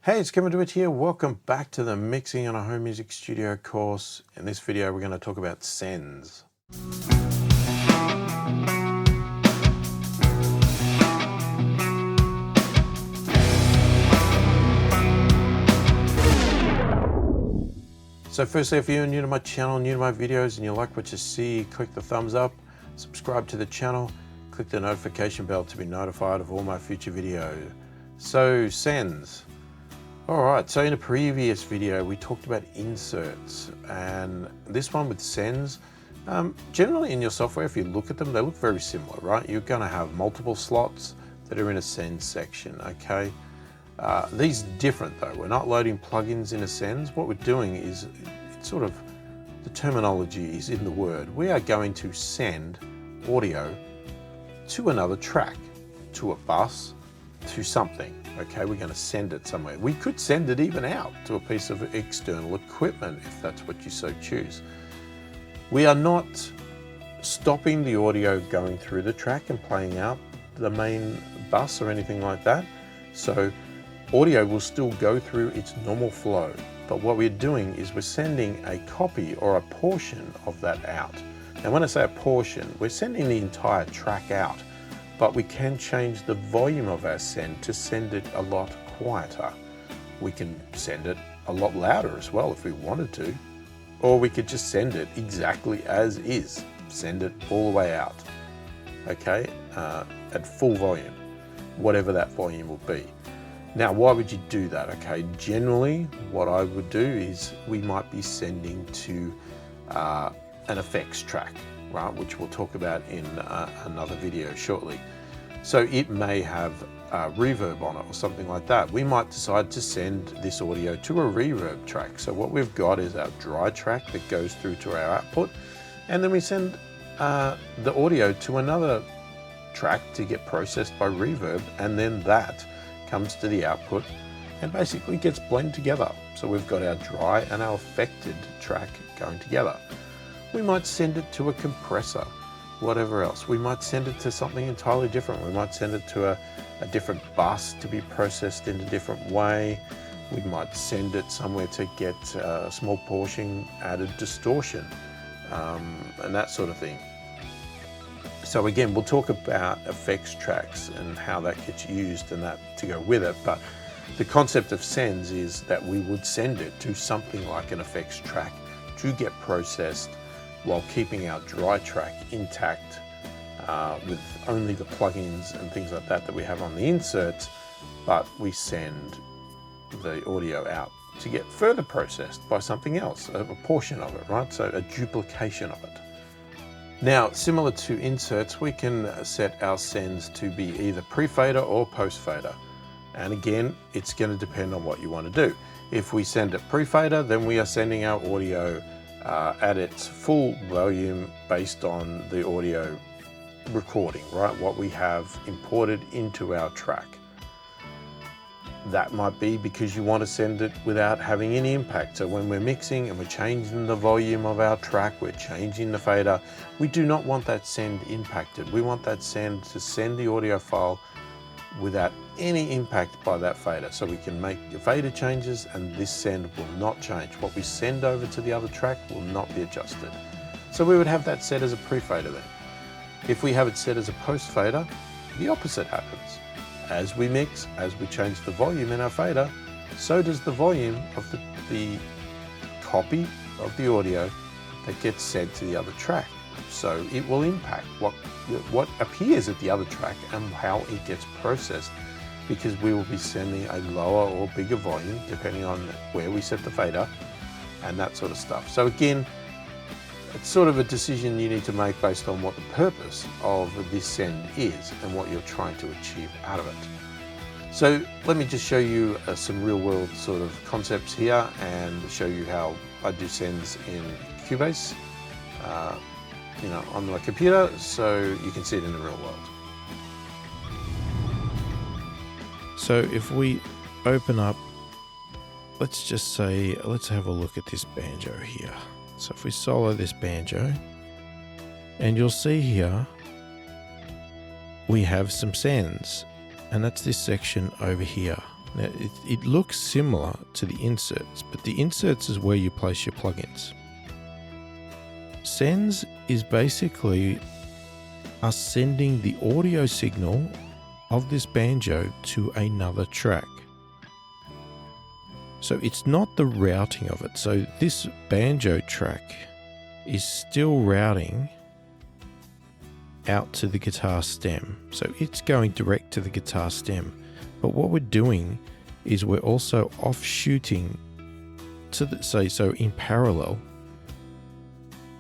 Hey, it's Kevin DeWitt here. Welcome back to the Mixing on a Home Music Studio course. In this video, we're going to talk about sends. So firstly, if you're new to my channel, new to my videos, and you like what you see, click the thumbs up, subscribe to the channel, click the notification bell to be notified of all my future videos. So sends. Alright, so in a previous video we talked about inserts, and this one with sends, generally in your software, if you look at them, they look very similar, right? You're going to have multiple slots that are in a sends section, okay? These are different though. We're not loading plugins in a sends. What we're doing is, it's sort of, the terminology is in the word. We are going to send audio to another track, to a bus, to something. Okay, we're going to send it somewhere. We could send it even out to a piece of external equipment if that's what you so choose. We are not stopping the audio going through the track and playing out the main bus or anything like that. So audio will still go through its normal flow. But what we're doing is we're sending a copy or a portion of that out. And when I say a portion, we're sending the entire track out. But we can change the volume of our send to send it a lot quieter. We can send it a lot louder as well if we wanted to, or we could just send it exactly as is, send it all the way out, okay, at full volume, whatever that volume will be. Now, why would you do that? Okay, generally what I would do is we might be sending to an effects track, right, which we'll talk about in another video shortly. So it may have reverb on it or something like that. We might decide to send this audio to a reverb track. So what we've got is our dry track that goes through to our output, and then we send the audio to another track to get processed by reverb, and then that comes to the output and basically gets blended together. So we've got our dry and our affected track going together. We might send it to a compressor, whatever else. We might send it to something entirely different. We might send it to a different bus to be processed in a different way. We might send it somewhere to get a small portion added distortion, and that sort of thing. So again, we'll talk about effects tracks and how that gets used and that to go with it. But the concept of sends is that we would send it to something like an effects track to get processed while keeping our dry track intact with only the plugins and things like that we have on the inserts, but we send the audio out to get further processed by something else, a portion of it, right? So a duplication of it. Now, similar to inserts, we can set our sends to be either pre-fader or post-fader. And again, it's going to depend on what you want to do. If we send it pre-fader, then we are sending our audio at its full volume based on the audio recording, right? What we have imported into our track. That might be because you want to send it without having any impact. So when we're mixing and we're changing the volume of our track, we're changing the fader, we do not want that send impacted. We want that send to send the audio file without any impact by that fader. So we can make the fader changes and this send will not change. What we send over to the other track will not be adjusted. So we would have that set as a pre-fader then. If we have it set as a post-fader, the opposite happens. As we mix, as we change the volume in our fader, so does the volume of the copy of the audio that gets sent to the other track. So it will impact what appears at the other track and how it gets processed, because we will be sending a lower or bigger volume depending on where we set the fader and that sort of stuff. So again, it's sort of a decision you need to make based on what the purpose of this send is and what you're trying to achieve out of it. So let me just show you some real world sort of concepts here and show you how I do sends in Cubase, on my computer, so you can see it in the real world. So if we open up, let's just say, let's have a look at this banjo here. So if we solo this banjo, and you'll see here, we have some sends, and that's this section over here. Now, it looks similar to the inserts, but the inserts is where you place your plugins. Sends is basically us sending the audio signal of this banjo to another track. So it's not the routing of it. So this banjo track is still routing out to the guitar stem. So it's going direct to the guitar stem. But what we're doing is we're also offshooting to the, so in parallel,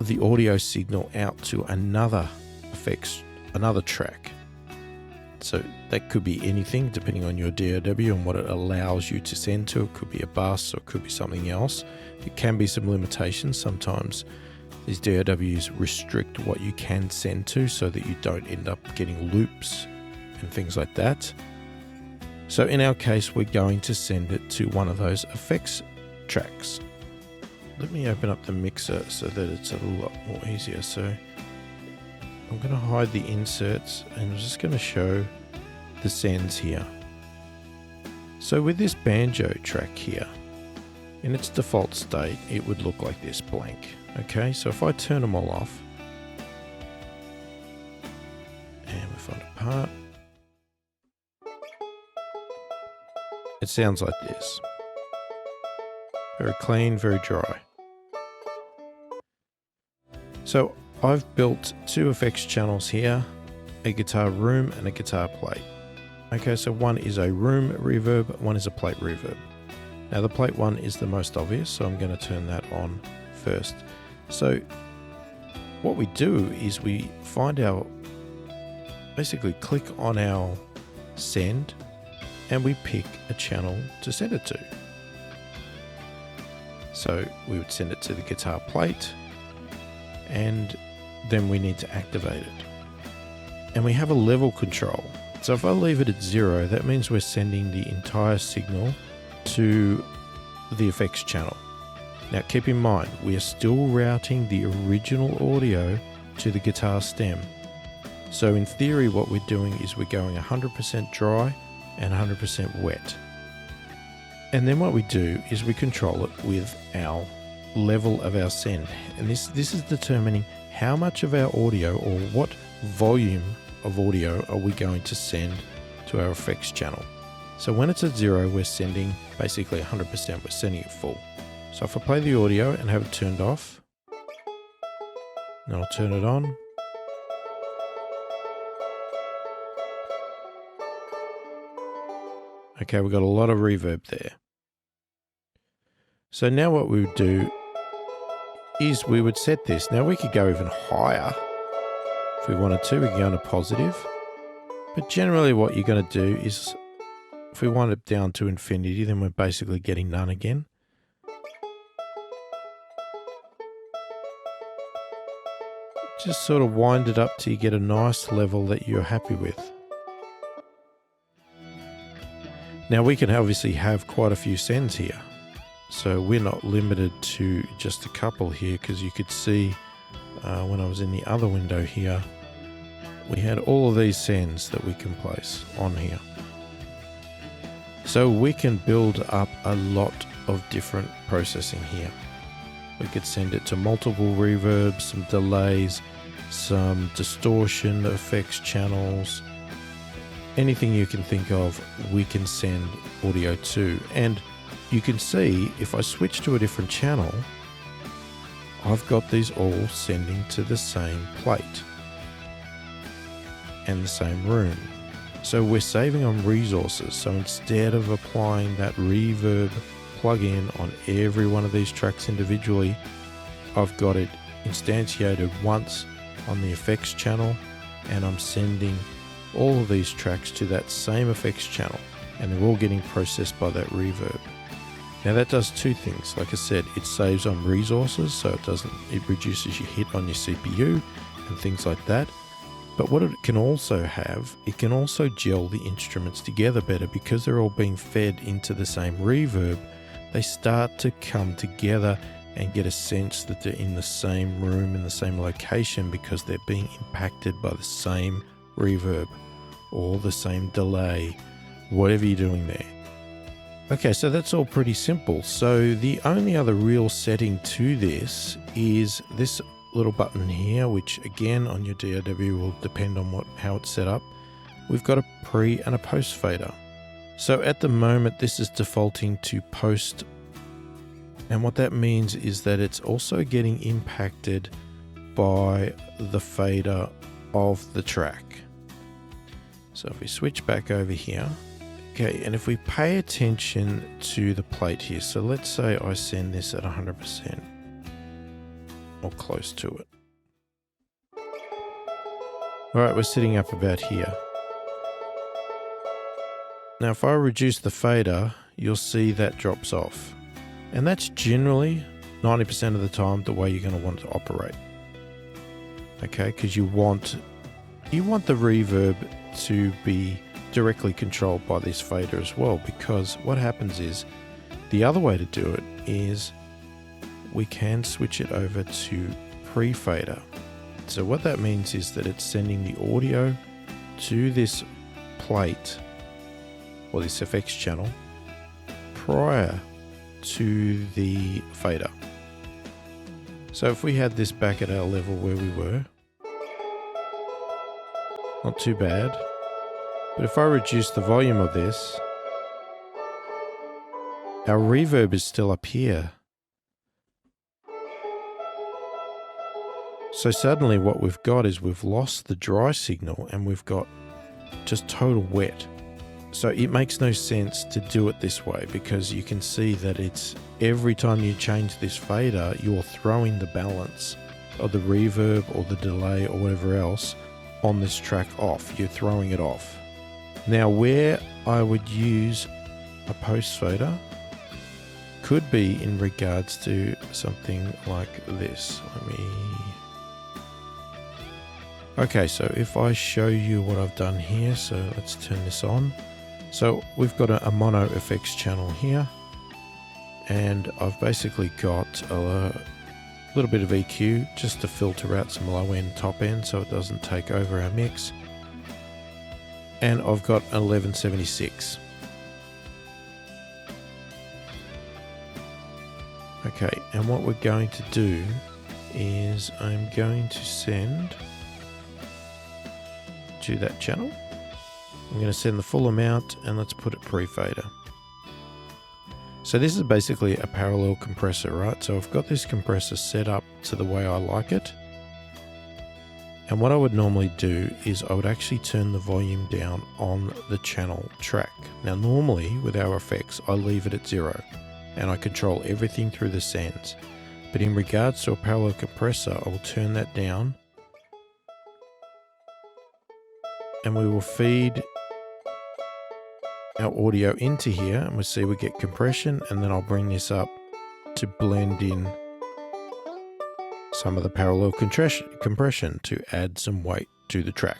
the audio signal out to another effects, another track. So that could be anything depending on your DAW and what it allows you to send to. It could be a bus or it could be something else. It can be some limitations. Sometimes these DAWs restrict what you can send to so that you don't end up getting loops and things like that. So in our case, we're going to send it to one of those effects tracks. Let me open up the mixer so that it's a lot more easier. So I'm going to hide the inserts and I'm just going to show the sends here. So with this banjo track here, in its default state, it would look like this, blank. Okay, so if I turn them all off, and we find a part, it sounds like this. Very clean, very dry. So I've built two effects channels here, a guitar room and a guitar plate. Okay, so one is a room reverb, one is a plate reverb. Now the plate one is the most obvious, so I'm going to turn that on first. So what we do is we find our, basically click on our send and we pick a channel to send it to. So we would send it to the guitar plate and then we need to activate it. And we have a level control. So if I leave it at 0, that means we're sending the entire signal to the effects channel. Now keep in mind, we are still routing the original audio to the guitar stem. So in theory, what we're doing is we're going 100% dry and 100% wet. And then what we do is we control it with our level of our send. And this is determining how much of our audio or what volume of audio are we going to send to our effects channel. So when it's at 0, we're sending basically 100%, we're sending it full. So if I play the audio and have it turned off, then I'll turn it on. Okay, we've got a lot of reverb there. So now what we would do is we would set this. Now we could go even higher if we wanted to. We can go into positive. But generally what you're going to do is if we wind it down to infinity, then we're basically getting none again. Just sort of wind it up till you get a nice level that you're happy with. Now we can obviously have quite a few sends here. So we're not limited to just a couple here, because you could see when I was in the other window here, we had all of these sends that we can place on here. So we can build up a lot of different processing here. We could send it to multiple reverbs, some delays, some distortion effects channels, anything you can think of, we can send audio to. And you can see if I switch to a different channel, I've got these all sending to the same plate and the same room. So we're saving on resources. So instead of applying that reverb plugin on every one of these tracks individually, I've got it instantiated once on the effects channel, and I'm sending all of these tracks to that same effects channel, and they're all getting processed by that reverb. Now that does two things. Like I said, it saves on resources, so it reduces your hit on your CPU and things like that. But what it can also have, it can also gel the instruments together better, because they're all being fed into the same reverb. They start to come together and get a sense that they're in the same room, in the same location, because they're being impacted by the same reverb or the same delay, whatever you're doing there. Okay, so that's all pretty simple. So the only other real setting to this is this little button here, which again on your DAW will depend on how it's set up. We've got a pre and a post fader. So at the moment this is defaulting to post, and what that means is that it's also getting impacted by the fader of the track. So if we switch back over here, okay, and if we pay attention to the plate here, so let's say I send this at 100% or close to it. All right, we're sitting up about here. Now if I reduce the fader, you'll see that drops off. And that's generally 90% of the time the way you're going to want to operate. Okay, because you want the reverb to be directly controlled by this fader as well, because what happens is the other way to do it is we can switch it over to pre-fader. So what that means is that it's sending the audio to this plate or this FX channel prior to the fader. So if we had this back at our level where we were, not too bad, but if I reduce the volume of this, our reverb is still up here. So suddenly what we've got is we've lost the dry signal and we've got just total wet. So it makes no sense to do it this way, because you can see that it's every time you change this fader, you're throwing the balance of the reverb or the delay or whatever else on this track off. You're throwing it off. Now where I would use a post fader could be in regards to something like this. Okay, so if I show you what I've done here, so let's turn this on. So we've got a mono effects channel here, and I've basically got a little bit of EQ just to filter out some low end, top end, so it doesn't take over our mix. And I've got an 1176. Okay, and what we're going to do is I'm going to send to that channel. I'm going to send the full amount, and let's put it pre-fader. So this is basically a parallel compressor, right? So I've got this compressor set up to the way I like it. And what I would normally do is I would actually turn the volume down on the channel track. Now normally with our effects, I leave it at 0 and I control everything through the sends. But in regards to a parallel compressor, I will turn that down, and we will feed our audio into here, and we'll see we get compression, and then I'll bring this up to blend in some of the parallel compression to add some weight to the track.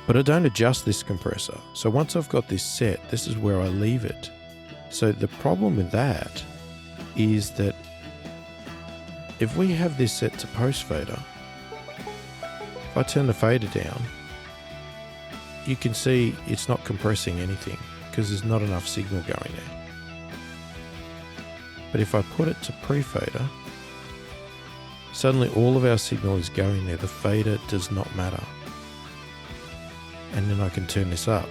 But I don't adjust this compressor. So once I've got this set, this is where I leave it. So the problem with that is that if we have this set to post fader, if I turn the fader down, you can see it's not compressing anything because there's not enough signal going there. But if I put it to pre-fader, suddenly all of our signal is going there. The fader does not matter. And then I can turn this up.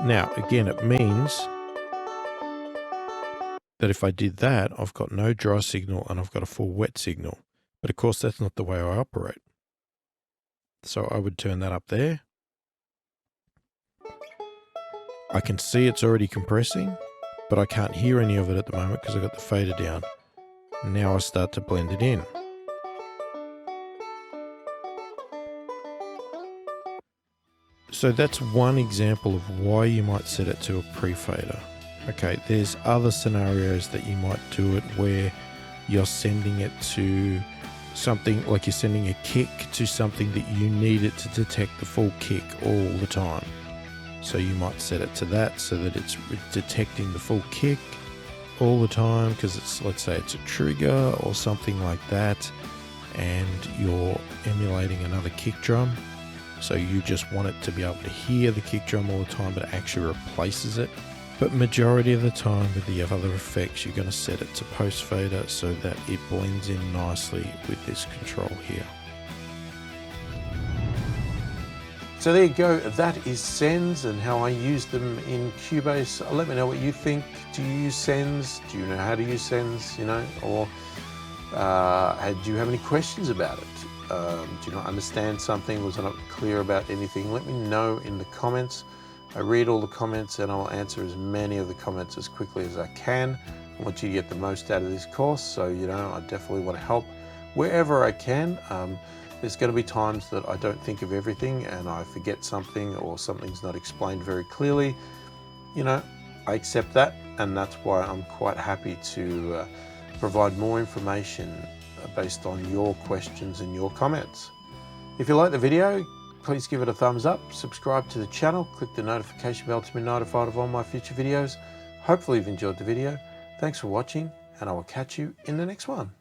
Now, again, it means that if I did that, I've got no dry signal and I've got a full wet signal. But of course, that's not the way I operate. So I would turn that up there. I can see it's already compressing, but I can't hear any of it at the moment because I've got the fader down. Now I start to blend it in. So that's one example of why you might set it to a pre-fader. Okay, there's other scenarios that you might do it where you're sending it to something like you're sending a kick to something that you need it to detect the full kick all the time. So you might set it to that so that it's detecting the full kick all the time because it's, let's say it's a trigger or something like that, and you're emulating another kick drum. So you just want it to be able to hear the kick drum all the time, but it actually replaces it. But majority of the time with the other effects, you're going to set it to post fader so that it blends in nicely with this control here. So there you go, that is sends and how I use them in Cubase. Let me know what you think. Do you use sends? Do you know how to use sends, you know? Or do you have any questions about it? Do you not understand something? Was I not clear about anything? Let me know in the comments. I read all the comments and I'll answer as many of the comments as quickly as I can. I want you to get the most out of this course, so you know, I definitely want to help wherever I can. There's going to be times that I don't think of everything and I forget something or something's not explained very clearly. You know, I accept that, and that's why I'm quite happy to provide more information based on your questions and your comments. If you like the video, please give it a thumbs up, subscribe to the channel, click the notification bell to be notified of all my future videos. Hopefully you've enjoyed the video. Thanks for watching, and I will catch you in the next one.